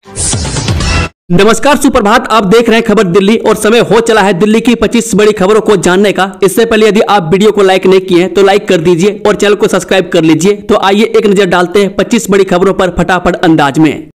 नमस्कार, सुप्रभात। आप देख रहे हैं खबर दिल्ली और समय हो चला है दिल्ली की 25 बड़ी खबरों को जानने का। इससे पहले यदि आप वीडियो को लाइक नहीं किए हैं तो लाइक कर दीजिए और चैनल को सब्सक्राइब कर लीजिए। तो आइए एक नजर डालते हैं 25 बड़ी खबरों पर फटाफट अंदाज में।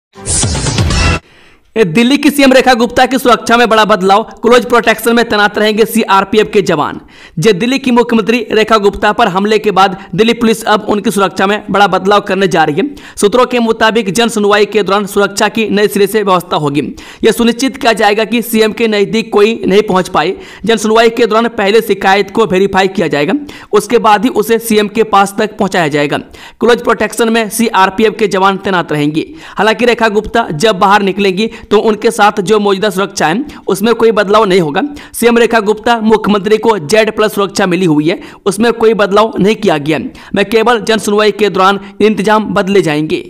दिल्ली की सीएम रेखा गुप्ता की सुरक्षा में बड़ा बदलाव, क्लोज प्रोटेक्शन में तैनात रहेंगे सीआरपीएफ के जवान। दिल्ली की मुख्यमंत्री रेखा गुप्ता पर हमले के बाद दिल्ली पुलिस अब उनकी सुरक्षा में बड़ा बदलाव करने जा रही है। सूत्रों के मुताबिक जन सुनवाई के दौरान सुरक्षा की नए सिरे से व्यवस्था होगी। यह सुनिश्चित किया जाएगा कि सीएम के नजदीक कोई नहीं पहुंच पाए। जन सुनवाई के दौरान पहले शिकायत को वेरीफाई किया जाएगा, उसके बाद ही उसे सीएम के पास तक पहुंचाया जाएगा। क्लोज प्रोटेक्शन में सीआरपीएफ के जवान तैनात रहेंगे। हालांकि रेखा गुप्ता जब बाहर निकलेंगी तो उनके साथ जो मौजूदा सुरक्षा है उसमें कोई बदलाव नहीं होगा। सीएम रेखा गुप्ता मुख्यमंत्री को Z+ सुरक्षा मिली हुई है, उसमें कोई बदलाव नहीं किया गया। मैं केवल जन सुनवाई के दौरान इंतजाम बदले जाएंगे।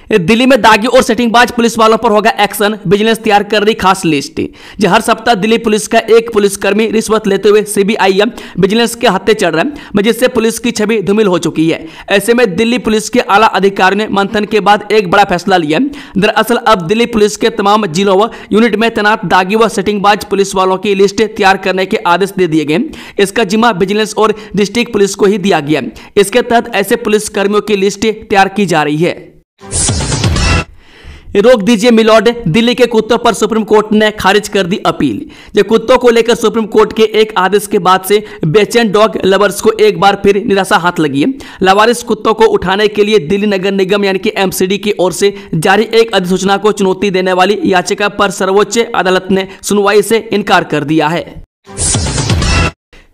दिल्ली में दागी और सेटिंगबाज पुलिस वालों पर होगा एक्शन, विजिलेंस तैयार कर रही खास लिस्ट। हर सप्ताह दिल्ली पुलिस का एक पुलिसकर्मी रिश्वत लेते हुए सीबीआई विजिलेंस के हत्थे चढ़ रहा है, जिससे पुलिस की छवि धूमिल हो चुकी है। ऐसे में दिल्ली पुलिस के आला अधिकारियों ने मंथन के बाद एक बड़ा फैसला लिया। दरअसल अब दिल्ली पुलिस के तमाम जिलों व यूनिट में तैनात दागी व सेटिंगबाज पुलिस वालों की लिस्ट तैयार करने के आदेश दे दिए गए। इसका जिम्मा विजिलेंस और डिस्ट्रिक्ट पुलिस को ही दिया गया। इसके तहत ऐसे पुलिसकर्मियों की लिस्ट तैयार की जा रही है। रोक दीजिए मिलॉर्ड, दिल्ली के कुत्तों पर सुप्रीम कोर्ट ने खारिज कर दी अपील। जब कुत्तों को लेकर सुप्रीम कोर्ट के एक आदेश के बाद से बेचैन डॉग लवर्स को एक बार फिर निराशा हाथ लगी है। लावारिस कुत्तों को उठाने के लिए दिल्ली नगर निगम यानी कि एमसीडी की ओर से जारी एक अधिसूचना को चुनौती देने वाली याचिका पर सर्वोच्च अदालत ने सुनवाई से इनकार कर दिया है।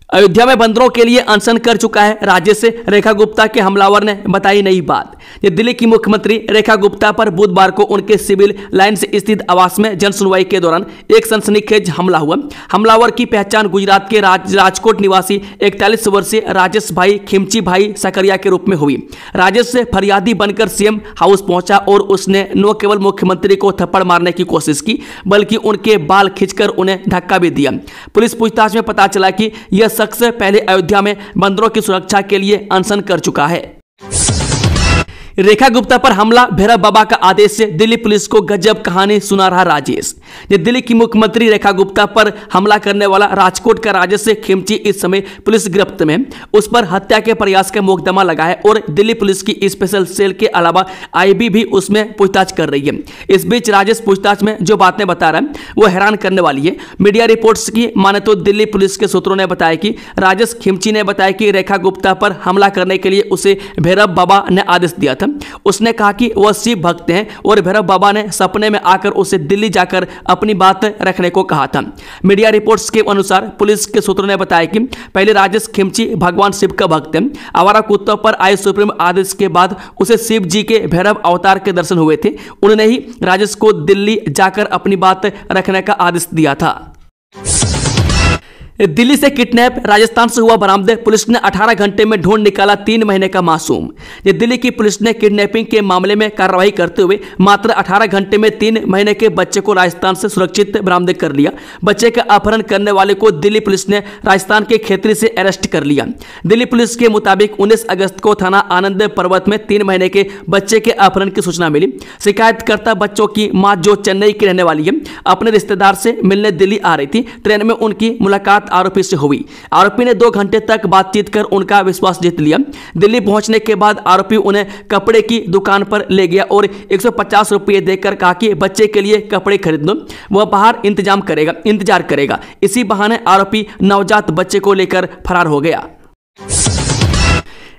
अयोध्या में बंदरों के लिए अनशन कर चुका है राज्य से रेखा गुप्ता के हमलावर ने बताई नई बात। दिल्ली की मुख्यमंत्री रेखा गुप्ता पर बुधवार को उनके सिविल लाइन्स स्थित आवास में जन सुनवाई के दौरान एक सनसनीखेज हमला हुआ। हमलावर की पहचान गुजरात के राजकोट निवासी 41 वर्षीय राजेश भाई खिमची भाई सकरिया के रूप में हुई। राजेश से फरियादी बनकर सीएम हाउस पहुंचा और उसने न केवल मुख्यमंत्री को थप्पड़ मारने की कोशिश की बल्कि उनके बाल खींचकर उन्हें धक्का भी दिया। पुलिस पूछताछ में पता चला कि यह शख्स पहले अयोध्या में बंदरों की सुरक्षा के लिए अनशन कर चुका है। रेखा गुप्ता पर हमला, भैरव बाबा का आदेश से दिल्ली पुलिस को गजब कहानी सुना रहा राजेश। दिल्ली की मुख्यमंत्री रेखा गुप्ता पर हमला करने वाला राजकोट का राजेश खिमची इस समय पुलिस गिरफ्त में। उस पर हत्या के प्रयास का मुकदमा लगा है और दिल्ली पुलिस की स्पेशल सेल के अलावा आईबी भी उसमें पूछताछ कर रही है। इस बीच राजेश पूछताछ में जो बातें बता रहा है वो हैरान करने वाली है। मीडिया रिपोर्ट्स की माने तो दिल्ली पुलिस के सूत्रों ने बताया कि राजेश खिमची ने बताया कि रेखा गुप्ता पर हमला करने के लिए उसे भैरव बाबा ने आदेश दिया था। उसने कहा कि वह शिव भक्त हैं और भैरव बाबा ने सपने में आकर उसे दिल्ली जाकर अपनी बात रखने को कहा था। मीडिया रिपोर्ट्स के अनुसार पुलिस के सूत्रों ने बताया कि पहले राजेश खिमची भगवान शिव का भक्त है। आवारा कुत्तों पर आए सुप्रीम आदेश के बाद उसे शिव जी के भैरव अवतार के दर्शन हुए थे। उन्होंने ही राजेश को दिल्ली जाकर अपनी बात रखने का आदेश दिया था। दिल्ली से किडनैप, राजस्थान से हुआ बरामद, पुलिस ने 18 घंटे में ढूंढ निकाला 3 महीने का मासूम। दिल्ली की पुलिस ने किडनैपिंग के मामले में कार्रवाई करते हुए मात्र 18 घंटे में 3 महीने के बच्चे को राजस्थान से सुरक्षित बरामद कर लिया। बच्चे का अपहरण करने वाले को दिल्ली पुलिस ने राजस्थान के खेतरी से अरेस्ट कर लिया। दिल्ली पुलिस के मुताबिक 19 अगस्त को थाना आनंद पर्वत में 3 महीने के बच्चे के अपहरण की सूचना मिली। शिकायतकर्ता बच्चों की मां जो चेन्नई की रहने वाली है अपने रिश्तेदार से मिलने दिल्ली आ रही थी। ट्रेन में उनकी मुलाकात आरोपी से हुई। आरोपी ने 2 घंटे तक बातचीत कर उनका विश्वास जीत लिया। दिल्ली पहुंचने के बाद आरोपी उन्हें कपड़े की दुकान पर ले गया और 150 रुपये देकर कहा कि बच्चे के लिए कपड़े खरीद लो, वह बाहर इंतजार करेगा। इसी बहाने आरोपी नवजात बच्चे को लेकर फरार हो गया।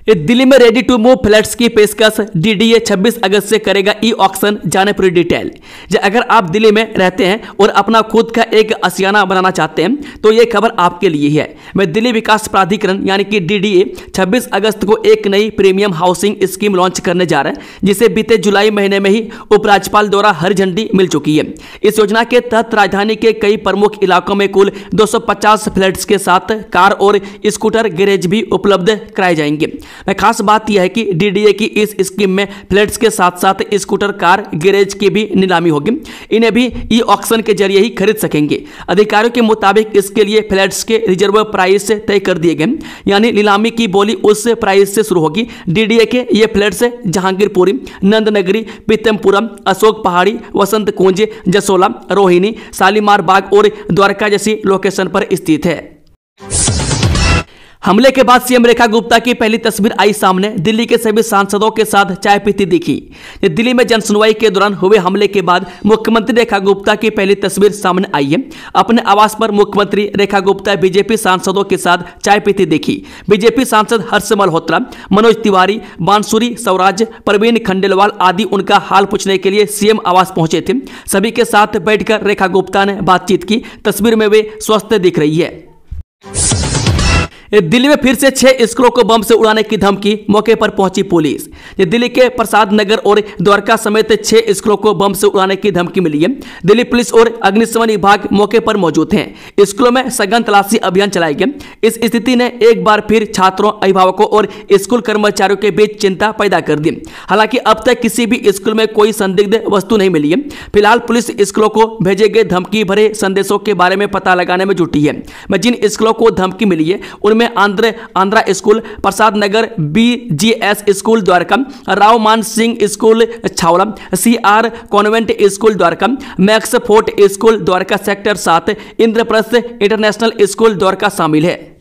दिल्ली में रेडी टू मूव फ्लैट्स की पेशकश, डीडीए 26 अगस्त से करेगा ई ऑक्शन, जाने पूरी डिटेल। अगर आप दिल्ली में रहते हैं और अपना खुद का एक आशियाना बनाना चाहते हैं तो ये खबर आपके लिए है। मैं दिल्ली विकास प्राधिकरण यानी कि डीडीए 26 अगस्त को एक नई प्रीमियम हाउसिंग स्कीम लॉन्च करने जा रहा है, जिसे बीते जुलाई महीने में ही उपराज्यपाल द्वारा हरी झंडी मिल चुकी है। इस योजना के तहत राजधानी के कई प्रमुख इलाकों में कुल 250 फ्लैट्स के साथ कार और स्कूटर गैरेज भी उपलब्ध कराए जाएंगे। खास बात यह है कि डीडीए की इस स्कीम में फ्लैट्स के साथ साथ स्कूटर, कार, गैरेज की भी नीलामी होगी। इन्हें भी ई ऑक्शन के जरिए ही खरीद सकेंगे। अधिकारियों के मुताबिक इसके लिए फ्लैट्स के रिजर्व प्राइस तय कर दिए गए, यानी नीलामी की बोली उस प्राइस से शुरू होगी। डीडीए के ये फ्लैट्स जहांगीरपुरी, नंदनगरी, पीतमपुरम, अशोक पहाड़ी, वसंत कुंज, जसोला, रोहिणी, शालीमार बाग और द्वारका जैसी लोकेशन पर स्थित है। हमले के बाद सीएम रेखा गुप्ता की पहली तस्वीर आई सामने। दिल्ली के सभी सांसदों के साथ चाय पीती दिखी। दिल्ली में जनसुनवाई के दौरान हुए हमले के बाद मुख्यमंत्री रेखा गुप्ता की पहली तस्वीर सामने आई है। अपने आवास पर मुख्यमंत्री रेखा गुप्ता बीजेपी सांसदों के साथ चाय पीती दिखी। बीजेपी सांसद हर्ष मल्होत्रा, मनोज तिवारी, बांसुरी स्वराज, प्रवीण खंडेलवाल आदि उनका हाल पूछने के लिए सीएम आवास पहुंचे थे। सभी के साथ बैठकर रेखा गुप्ता ने बातचीत की। तस्वीर में वे स्वस्थ दिख रही है। दिल्ली में फिर से 6 स्कूलों को बम से उड़ाने की धमकी, मौके पर पहुंची पुलिस। दिल्ली के प्रसाद नगर और द्वारका समेत 6 स्कूलों को बम से उड़ाने की धमकी मिली है। दिल्ली पुलिस और अग्निशमन विभाग मौके पर मौजूद हैं। स्कूलों में सघन तलाशी अभियान चलाया गया। इस स्थिति ने एक बार फिर छात्रों, अभिभावकों और स्कूल कर्मचारियों के बीच चिंता पैदा कर दी। हालांकि अब तक किसी भी स्कूल में कोई संदिग्ध वस्तु नहीं मिली है। फिलहाल पुलिस स्कूलों को भेजे गए धमकी भरे संदेशों के बारे में पता लगाने में जुटी है। जिन स्कूलों को धमकी मिली है उनमें आंध्रा स्कूल, प्रसाद नगर, BGS स्कूल द्वारका, राव मान Singh school Chhawla, CR convent school Dwarka, max fort school Dwarka sector 7, Indraprastha international school Dwarka शामिल है।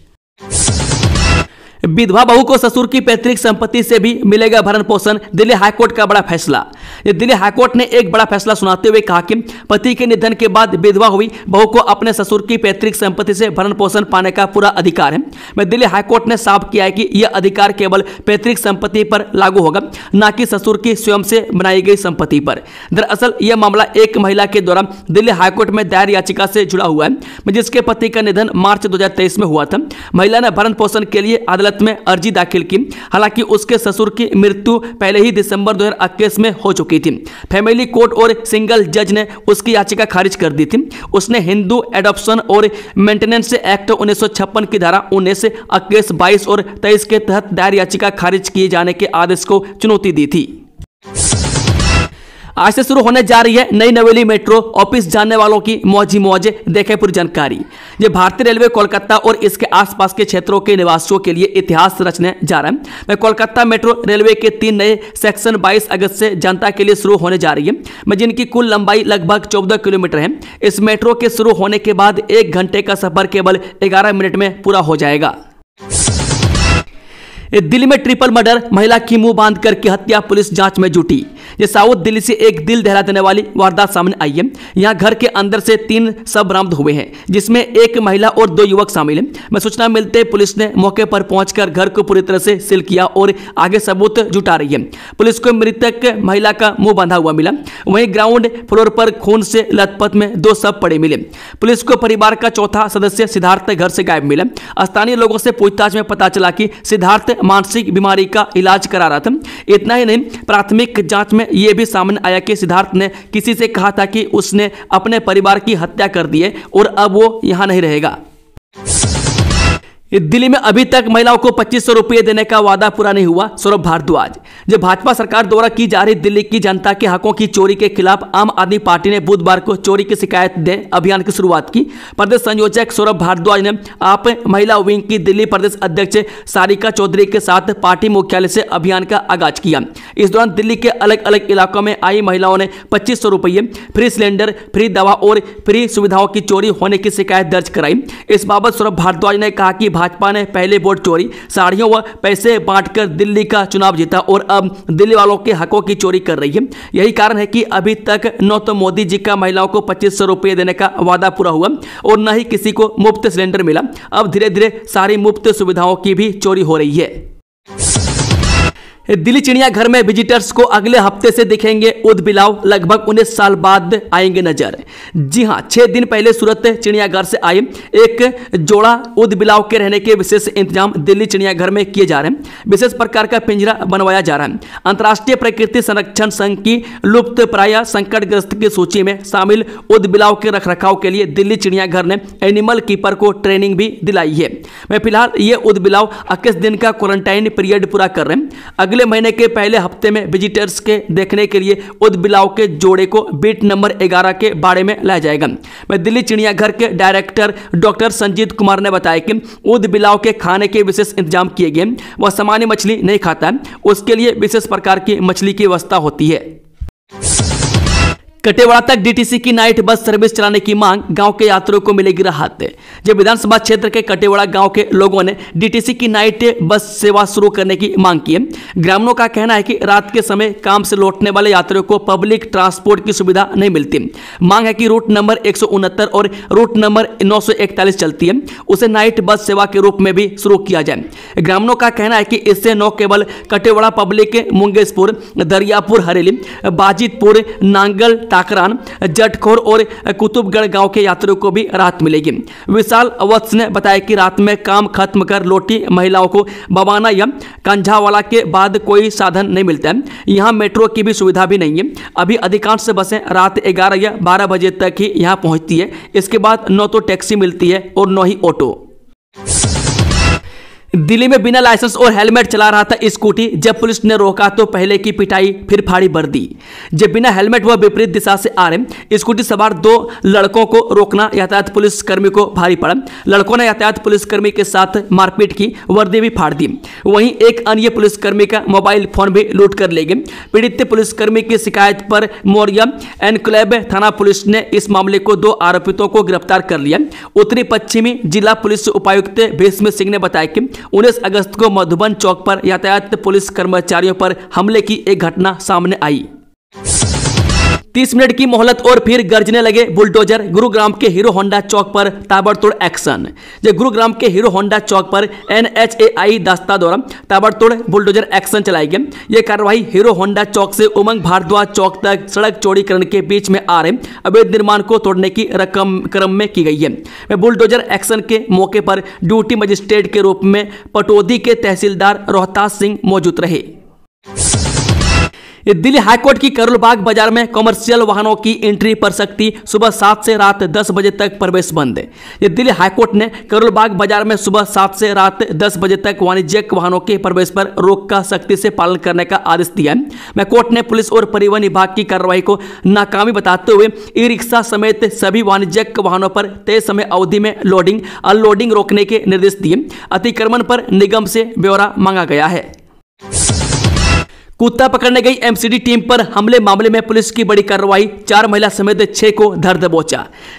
विधवा बहू को ससुर की पैतृक संपत्ति से भी मिलेगा भरण पोषण, दिल्ली हाईकोर्ट का बड़ा फैसला। दिल्ली हाईकोर्ट ने एक बड़ा फैसला सुनाते हुए कहा कि पति के निधन के बाद विधवा हुई बहू को अपने ससुर की पैतृक संपत्ति से भरण पोषण पाने का पूरा अधिकार है। दिल्ली हाईकोर्ट ने साफ किया है कि यह अधिकार केवल पैतृक संपत्ति पर लागू होगा, न कि ससुर की स्वयं से बनाई गई संपत्ति पर। दरअसल यह मामला एक महिला के द्वारा दिल्ली हाईकोर्ट में दायर याचिका से जुड़ा हुआ है, जिसके पति का निधन मार्च 2023 में हुआ था। महिला ने भरण पोषण के लिए अदालत में अर्जी दाखिल की। हालांकि उसके ससुर की मृत्यु पहले ही दिसंबर 2021 में हो चुकी थी। फैमिली कोर्ट और सिंगल जज ने उसकी याचिका खारिज कर दी थी। उसने हिंदू एडॉप्शन और मेंटेनेंस एक्ट 1956 की धारा 19, 21, 22 और 23 के तहत दायर याचिका खारिज किए जाने के आदेश को चुनौती दी थी। आज से शुरू होने जा रही है नई नवेली मेट्रो। ऑफिस जानने वालों की मौज ही मौज, देखें पूरी जानकारी। ये भारतीय रेलवे कोलकाता और इसके आसपास के क्षेत्रों के निवासियों के लिए इतिहास रचने जा रहा है। कोलकाता मेट्रो रेलवे के 3 नए सेक्शन 22 अगस्त से जनता के लिए शुरू होने जा रही है, जिनकी कुल लंबाई लगभग 14 किलोमीटर है। इस मेट्रो के शुरू होने के बाद 1 घंटे का सफर केवल 11 मिनट में पूरा हो जाएगा। दिल्ली में ट्रिपल मर्डर, महिला की मुंह बांध करके हत्या, पुलिस जांच में जुटी। ये साउथ दिल्ली से एक दिल दहला देने वाली वारदात सामने आई है। यहाँ घर के अंदर से 3 शव बरामद हुए हैं, जिसमें एक महिला और 2 युवक शामिल हैं। सूचना मिलते पुलिस ने मौके पर पहुंचकर घर को पूरी तरह से सील किया और आगे सबूत जुटा रही है। पुलिस को मृतक महिला का मुंह बांधा हुआ मिला। वहीं ग्राउंड फ्लोर पर खून से लथपथ में 2 शव पड़े मिले। पुलिस को परिवार का चौथा सदस्य सिद्धार्थ घर से गायब मिला। स्थानीय लोगों से पूछताछ में पता चला कि सिद्धार्थ मानसिक बीमारी का इलाज करा रहा था। इतना ही नहीं, प्राथमिक जांच में यह भी सामने आया कि सिद्धार्थ ने किसी से कहा था कि उसने अपने परिवार की हत्या कर दी है और अब वो यहां नहीं रहेगा। दिल्ली में अभी तक महिलाओं को 2500 रुपये देने का वादा पूरा नहीं हुआ, सौरभ भारद्वाज। जब भाजपा सरकार द्वारा की जा रही दिल्ली की जनता के हकों की चोरी के खिलाफ आम आदमी पार्टी ने बुधवार को चोरी की शिकायत दें अभियान की शुरुआत की। प्रदेश संयोजक सौरभ भारद्वाज ने आप महिला विंग की दिल्ली प्रदेश अध्यक्ष सारिका चौधरी के साथ पार्टी मुख्यालय से अभियान का आगाज किया। इस दौरान दिल्ली के अलग अलग इलाकों में आई महिलाओं ने 2500 रुपये, फ्री सिलेंडर, फ्री दवा और फ्री सुविधाओं की चोरी होने की शिकायत दर्ज कराई। इस बाबत सौरभ भारद्वाज ने कहा कि भाजपा ने पहले वोट चोरी, साड़ियों व पैसे बांटकर दिल्ली का चुनाव जीता और अब दिल्ली वालों के हकों की चोरी कर रही है। यही कारण है कि अभी तक न तो मोदी जी का महिलाओं को 2500 रुपये देने का वादा पूरा हुआ और न ही किसी को मुफ्त सिलेंडर मिला। अब धीरे धीरे सारी मुफ्त सुविधाओं की भी चोरी हो रही है। दिल्ली चिड़ियाघर में विजिटर्स को अगले हफ्ते से दिखेंगे ऊद बिलाव, लगभग 19 साल बाद आएंगे नजर। जी हां, 6 दिन पहले सूरत चिड़ियाघर से आए एक जोड़ा ऊद बिलाव के रहने के विशेष इंतजाम दिल्ली चिड़ियाघर में किए जा रहे हैं। विशेष प्रकार का पिंजरा बनवाया जा रहा है। अंतर्राष्ट्रीय प्रकृति संरक्षण संघ की लुप्त प्राय संकटग्रस्त की सूची में शामिल ऊद बिलाव के रखरखाव के लिए दिल्ली चिड़ियाघर ने एनिमल कीपर को ट्रेनिंग भी दिलाई है। मैं फिलहाल ये ऊद बिलाव 21 दिन का क्वारंटाइन पीरियड पूरा कर रहे हैं। अगले महीने के पहले हफ्ते में विजिटर्स के देखने के लिए ऊद बिलाव के जोड़े को बीट नंबर 11 के बाड़े में लाया जाएगा। मैं दिल्ली चिड़ियाघर के डायरेक्टर डॉक्टर संजीत कुमार ने बताया कि ऊद बिलाव के खाने के विशेष इंतजाम किए गए। वह सामान्य मछली नहीं खाता है, उसके लिए विशेष प्रकार की मछली की व्यवस्था होती है। कटेवाड़ा तक डीटीसी की नाइट बस सर्विस चलाने की मांग, गांव के यात्रियों को मिलेगी राहत। जब विधानसभा क्षेत्र के कटेवाड़ा गांव के लोगों ने डीटीसी की नाइट बस सेवा शुरू करने की मांग की है। ग्रामीणों का कहना है कि रात के समय काम से लौटने वाले यात्रियों को पब्लिक ट्रांसपोर्ट की सुविधा नहीं मिलती। मांग है कि रूट नंबर 169 और रूट नंबर 941 चलती है, उसे नाइट बस सेवा के रूप में भी शुरू किया जाए। ग्रामीणों का कहना है कि इससे न केवल कटेवाड़ा पब्लिक, मुंगेशपुर, दरियापुर हरेली, बाजितपुर, नांगल, ताकरान, जटखोर और कुतुबगढ़ गांव के यात्रियों को भी राहत मिलेगी। विशाल वत्स ने बताया कि रात में काम खत्म कर लौटी महिलाओं को बवाना या कंझावाला के बाद कोई साधन नहीं मिलता है। यहां मेट्रो की भी सुविधा भी नहीं है। अभी अधिकांश बसें रात 11 या 12 बजे तक ही यहां पहुंचती है। इसके बाद न तो टैक्सी मिलती है और न ही ऑटो। दिल्ली में बिना लाइसेंस और हेलमेट चला रहा था स्कूटी, जब पुलिस ने रोका तो पहले की पिटाई फिर फाड़ी वर्दी। जब बिना हेलमेट व विपरीत दिशा से आ रहे स्कूटी सवार 2 लड़कों को रोकना यातायात पुलिस कर्मी को भारी पड़ा। लड़कों ने यातायात पुलिस कर्मी के साथ मारपीट की, वर्दी भी फाड़ दी। वहीं एक अन्य पुलिसकर्मी का मोबाइल फोन भी लूट कर ले गए। पीड़ित पुलिसकर्मी की शिकायत पर मोरिया एनक्लेव थाना पुलिस ने इस मामले को 2 आरोपितों को गिरफ्तार कर लिया। उत्तरी पश्चिमी जिला पुलिस उपायुक्त भीष्म सिंह ने बताया कि 19 अगस्त को मधुबन चौक पर यातायात पुलिस कर्मचारियों पर हमले की एक घटना सामने आई। 30 मिनट की मोहलत और फिर गरजने लगे बुलडोजर। गुरुग्राम के हीरो होंडा चौक पर ताबड़तोड़ एक्शन। जब गुरुग्राम के हीरो होंडा चौक पर NHAI दस्ता द्वारा ताबड़तोड़ बुलडोजर एक्शन चलाई गई। यह कार्रवाई हीरो होंडा चौक से उमंग भारद्वाज चौक तक सड़क चौड़ीकरण के बीच में आ रहे अवैध निर्माण को तोड़ने की क्रम में की गई है। बुलडोजर एक्शन के मौके पर ड्यूटी मजिस्ट्रेट के रूप में पटौदी के तहसीलदार रोहतास सिंह मौजूद रहे। दिल्ली हाईकोर्ट की करोलबाग बाजार में कमर्शियल वाहनों की एंट्री पर सख्ती, सुबह 7 से रात 10 बजे तक प्रवेश बंद। दिल्ली हाईकोर्ट ने करोलबाग बाजार में सुबह 7 से रात 10 बजे तक वाणिज्यिक वाहनों के प्रवेश पर रोक का सख्ती से पालन करने का आदेश दिया है। कोर्ट ने पुलिस और परिवहन विभाग की कार्रवाई को नाकामी बताते हुए ई रिक्शा समेत सभी वाणिज्यिक वाहनों पर तय समय अवधि में लोडिंग अनलोडिंग रोकने के निर्देश दिए। अतिक्रमण पर निगम से ब्यौरा मांगा गया है। कुत्ता पकड़ने गई MCD टीम पर हमले मामले में पुलिस की बड़ी कार्रवाई, 4 महिला समेत 6 को धर दबोचा।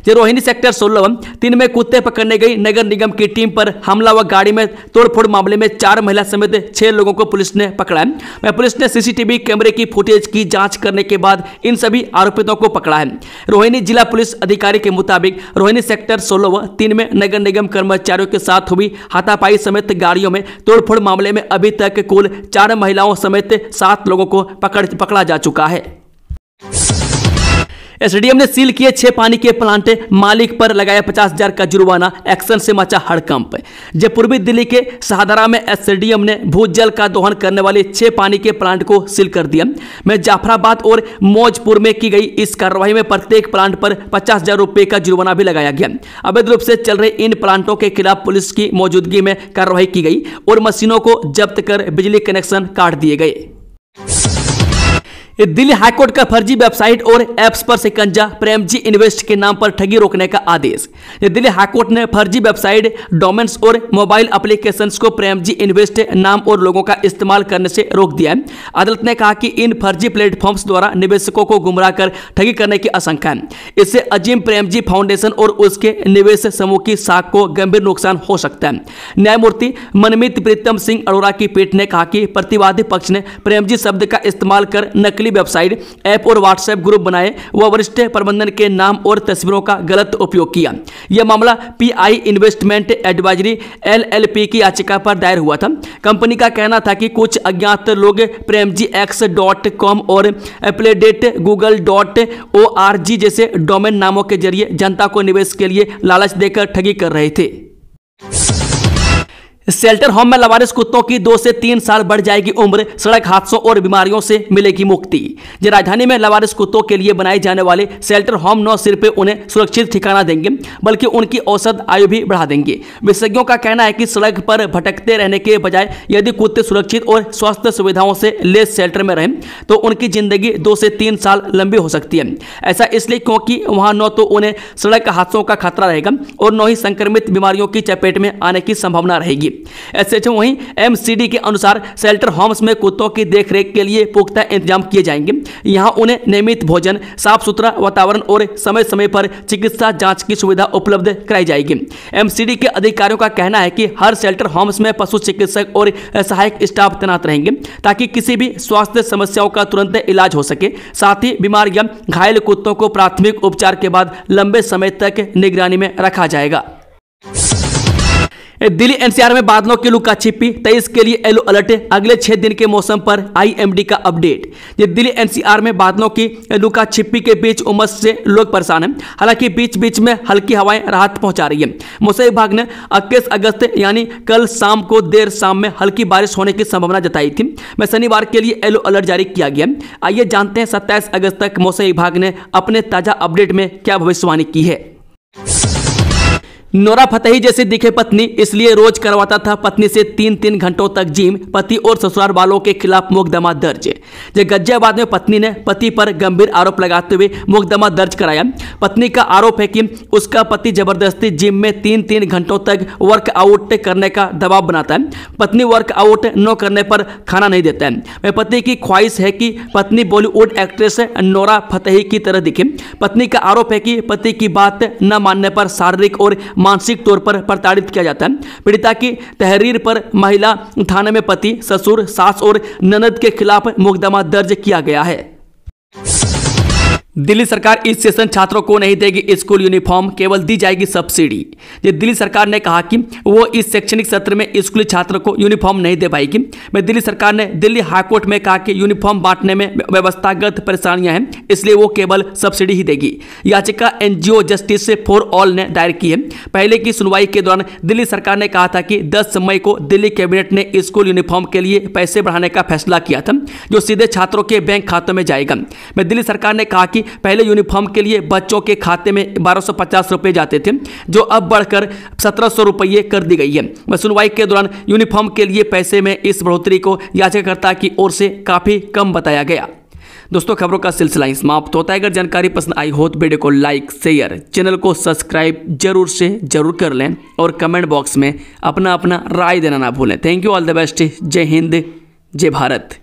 रोहिणी सेक्टर 16 3 में कुत्ते पकड़ने गई नगर निगम की टीम पर हमला व गाड़ी में तोड़फोड़ मामले में 4 महिला समेत 6 लोगों को पुलिस ने पकड़ा है। पुलिस ने CCTV कैमरे की फुटेज की जांच करने के बाद इन सभी आरोपितों को पकड़ा है। रोहिणी जिला पुलिस अधिकारी के मुताबिक रोहिणी सेक्टर 16 3 में नगर निगम कर्मचारियों के साथ हुई हाथापाई समेत गाड़ियों में तोड़फोड़ मामले में अभी तक कुल 4 महिलाओं समेत 7 लोगों को पकड़ा जा चुका है। SDM ने सील किए 6 पानी के प्लांट, मालिक पर लगाया 50,000 का जुर्माना। एक्शन से मचा हड़कंप। जब पूर्वी दिल्ली के शाहदरा में SDM ने भूजल का दोहन करने वाले 6 पानी के प्लांट को सील कर दिया। में जाफराबाद और मौजपुर में की गई इस कार्रवाई में प्रत्येक प्लांट पर 50,000 रुपये का जुर्माना भी लगाया गया। अवैध रूप से चल रहे इन प्लांटों के खिलाफ पुलिस की मौजूदगी में कार्रवाई की गई और मशीनों को जब्त कर बिजली कनेक्शन काट दिए गए। दिल्ली हाईकोर्ट का फर्जी वेबसाइट और ऐप्स पर शिकंजा, प्रेमजी इन्वेस्ट के नाम पर ठगी रोकने का आदेश। दिल्ली हाईकोर्ट ने फर्जी वेबसाइट, डोमेन्स और मोबाइल एप्लीकेशंस को प्रेमजी इन्वेस्ट नाम और लोगों का इस्तेमाल करने से रोक दिया है। अदालत ने कहा कि इन फर्जी प्लेटफॉर्म्स द्वारा निवेशकों को गुमराह कर ठगी करने की आशंका है। इससे अजीम प्रेमजी फाउंडेशन और उसके निवेश समूह की साख को गंभीर नुकसान हो सकता है। न्यायमूर्ति मनमीत प्रीतम सिंह अरोड़ा की पीठ ने कहा कि प्रतिवादी पक्ष ने प्रेमजी शब्द का इस्तेमाल कर नकली नकली वेबसाइट, ऐप और व्हाट्सएप ग्रुप बनाए व वरिष्ठ प्रबंधन के नाम और तस्वीरों का गलत उपयोग किया। यह मामला PI इन्वेस्टमेंट एडवाइजरी LLP की याचिका पर दायर हुआ था। कंपनी का कहना था कि कुछ अज्ञात लोग premgx.com और playdategoogle.org जैसे डोमेन नामों के जरिए जनता को निवेश के लिए लालच देकर ठगी कर रहे थे। शेल्टर होम में लवारिस कुत्तों की 2 से 3 साल बढ़ जाएगी उम्र, सड़क हादसों और बीमारियों से मिलेगी मुक्ति। जो राजधानी में लवारिस कुत्तों के लिए बनाए जाने वाले शेल्टर होम न सिर्फ उन्हें सुरक्षित ठिकाना देंगे बल्कि उनकी औसत आयु भी बढ़ा देंगे। विशेषज्ञों का कहना है कि सड़क पर भटकते रहने के बजाय यदि कुत्ते सुरक्षित और स्वास्थ्य सुविधाओं से लेस शेल्टर में रहें तो उनकी जिंदगी 2 से 3 साल लंबी हो सकती है। ऐसा इसलिए क्योंकि वहां न तो उन्हें सड़क हादसों का खतरा रहेगा और न ही संक्रमित बीमारियों की चपेट में आने की संभावना रहेगी। ऐसे वहीं MCD के अनुसार शेल्टर होम्स में कुत्तों की देखरेख के लिए पुख्ता इंतजाम किए जाएंगे। यहां उन्हें नियमित भोजन, साफ सुथरा वातावरण और समय समय पर चिकित्सा जांच की सुविधा उपलब्ध कराई जाएगी। MCD के अधिकारियों का कहना है कि हर शेल्टर होम्स में पशु चिकित्सक और सहायक स्टाफ तैनात रहेंगे ताकि किसी भी स्वास्थ्य समस्याओं का तुरंत इलाज हो सके। साथ ही बीमार या घायल कुत्तों को प्राथमिक उपचार के बाद लंबे समय तक निगरानी में रखा जाएगा। दिल्ली NCR में बादलों की लुका छिपी, 23 के लिए येलो अलर्ट। अगले 6 दिन के मौसम पर IMD का अपडेट। ये दिल्ली NCR में बादलों की लुका छिपी के बीच उमस से लोग परेशान हैं। हालांकि बीच बीच में हल्की हवाएं राहत पहुंचा रही है। मौसम विभाग ने 21 अगस्त यानी कल शाम को देर शाम में हल्की बारिश होने की संभावना जताई थी। मैं शनिवार के लिए येलो अलर्ट जारी किया गया। आइए जानते हैं 27 अगस्त तक मौसम विभाग ने अपने ताजा अपडेट में क्या भविष्यवाणी की है। नोरा फतेही जैसी दिखे पत्नी, इसलिए रोज करवाता था पत्नी से 3-3 घंटों तक जिम। पति और ससुराल वालों के खिलाफ मुकदमा दर्ज। गाजियाबाद में पत्नी ने पति पर गंभीर आरोप लगाते हुए मुकदमा दर्ज कराया। पत्नी का आरोप है कि उसका पति जबरदस्ती जिम में 3-3 घंटों तक वर्कआउट करने का दबाव बनाता है। पत्नी वर्कआउट न करने पर खाना नहीं देता है। वह पति की ख्वाहिश है कि पत्नी बॉलीवुड एक्ट्रेस नोरा फतेही की तरह दिखे। पत्नी का आरोप है कि पति की बात न मानने पर शारीरिक और मानसिक तौर पर प्रताड़ित किया जाता है। पीड़िता की तहरीर पर महिला थाने में पति, ससुर, सास और ननद के खिलाफ मुकदमा दर्ज किया गया है। दिल्ली सरकार इस सेशन छात्रों को नहीं देगी स्कूल यूनिफॉर्म, केवल दी जाएगी सब्सिडी। दिल्ली सरकार ने कहा कि वो इस शैक्षणिक सत्र में स्कूली छात्रों को यूनिफॉर्म नहीं दे पाएगी। दिल्ली सरकार ने दिल्ली हाईकोर्ट में कहा कि यूनिफॉर्म बांटने में व्यवस्थागत परेशानियां हैं, इसलिए वो केवल सब्सिडी ही देगी। याचिका NGO जस्टिस फॉर ऑल ने दायर की है। पहले की सुनवाई के दौरान दिल्ली सरकार ने कहा था कि 10 मई को दिल्ली कैबिनेट ने स्कूल यूनिफॉर्म के लिए पैसे बढ़ाने का फैसला किया था, जो सीधे छात्रों के बैंक खातों में जाएगा। दिल्ली सरकार ने कहा कि पहले यूनिफॉर्म के लिए बच्चों के खाते में 1250 रुपये जाते थे, जो अब बढ़कर 1700 रुपये कर दी गई है। सुनवाई के दौरान यूनिफॉर्म के लिए पैसे में इस बढ़ोतरी को याचिकाकर्ता की ओर से काफी कम बताया गया। दोस्तों, खबरों का सिलसिला समाप्त होता है। अगर जानकारी पसंद आई हो तो वीडियो को लाइक, शेयर, चैनल को सब्सक्राइब जरूर से जरूर कर लें और कमेंट बॉक्स में अपना राय देना ना भूलें। Thank you, all the best. जय हिंद, जय भारत।